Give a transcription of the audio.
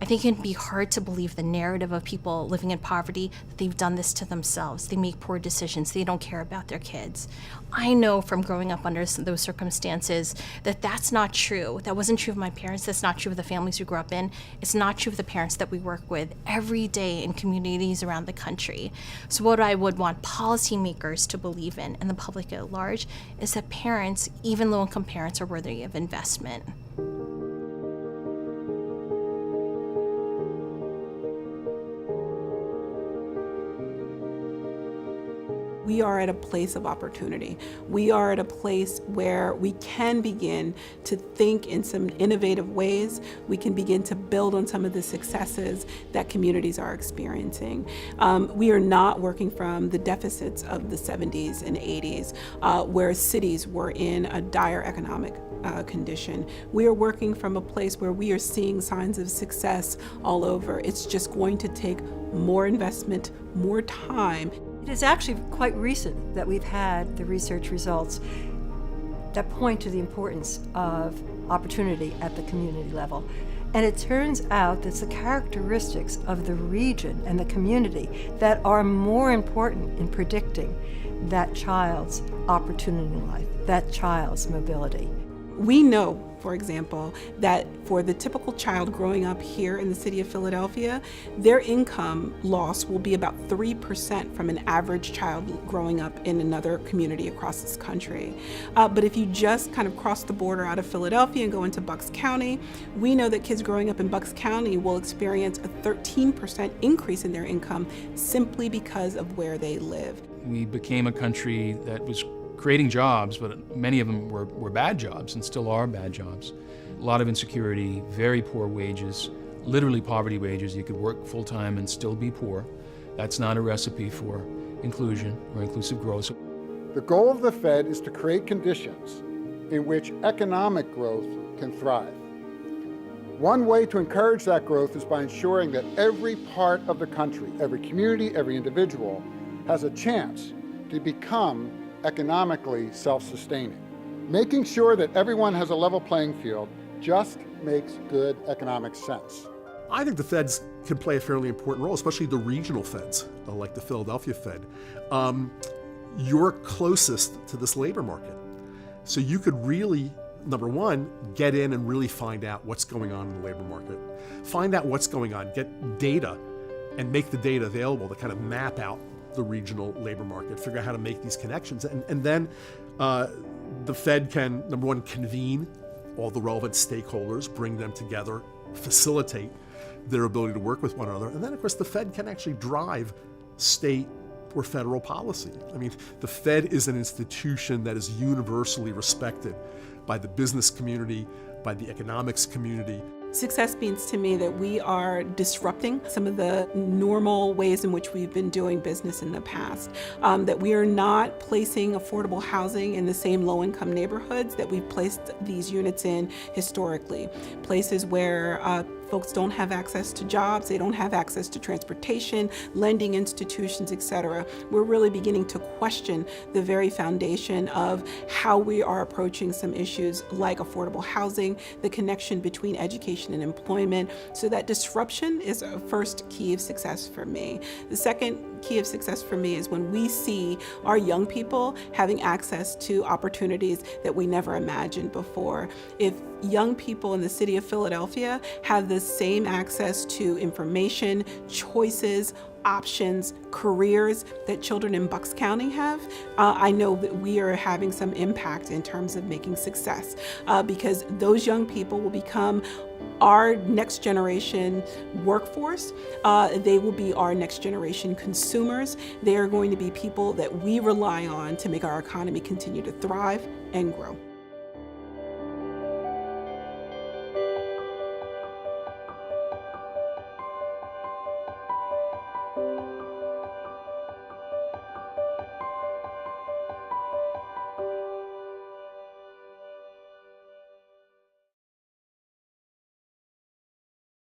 I think it can be hard to believe the narrative of people living in poverty, that they've done this to themselves. They make poor decisions. They don't care about their kids. I know from growing up under those circumstances that that's not true. That wasn't true of my parents. That's not true of the families we grew up in. It's not true of the parents that we work with every day in communities around the country. So what I would want policymakers to believe in, and the public at large, is that parents, even low-income parents, are worthy of investment. We are at a place of opportunity. We are at a place where we can begin to think in some innovative ways. We can begin to build on some of the successes that communities are experiencing. We are not working from the deficits of the 70s and 80s, where cities were in a dire economic condition. We are working from a place where we are seeing signs of success all over. It's just going to take more investment, more time. It is actually quite recent that we've had the research results that point to the importance of opportunity at the community level. And it turns out that it's the characteristics of the region and the community that are more important in predicting that child's opportunity in life, that child's mobility. We know, for example, that for the typical child growing up here in the city of Philadelphia, their income loss will be about 3% from an average child growing up in another community across this country. But if you just kind of cross the border out of Philadelphia and go into Bucks County, we know that kids growing up in Bucks County will experience a 13% increase in their income simply because of where they live. We became a country that was creating jobs, but many of them were bad jobs and still are bad jobs. A lot of insecurity, very poor wages, literally poverty wages. You could work full-time and still be poor. That's not a recipe for inclusion or inclusive growth. The goal of the Fed is to create conditions in which economic growth can thrive. One way to encourage that growth is by ensuring that every part of the country, every community, every individual has a chance to become economically self-sustaining. Making sure that everyone has a level playing field just makes good economic sense. I think the feds can play a fairly important role, especially the regional feds, like the Philadelphia Fed. You're closest to this labor market. So you could really, number one, get in and really find out what's going on in the labor market. Find out what's going on, get data, and make the data available to kind of map out the regional labor market, figure out how to make these connections. And then the Fed can, number one, convene all the relevant stakeholders, bring them together, facilitate their ability to work with one another. And then, of course, the Fed can actually drive state or federal policy. I mean, the Fed is an institution that is universally respected by the business community, by the economics community. Success means to me that we are disrupting some of the normal ways in which we've been doing business in the past, that we are not placing affordable housing in the same low-income neighborhoods that we've placed these units in historically, places where folks don't have access to jobs, they don't have access to transportation, lending institutions, etc. We're really beginning to question the very foundation of how we are approaching some issues like affordable housing, the connection between education and employment. So that disruption is a first key of success for me. The second key of success for me is when we see our young people having access to opportunities that we never imagined before. If young people in the city of Philadelphia have the same access to information, choices, options, careers that children in Bucks County have, I know that we are having some impact in terms of making success because those young people will become our next generation workforce. They will be our next generation consumers. They are going to be people that we rely on to make our economy continue to thrive and grow.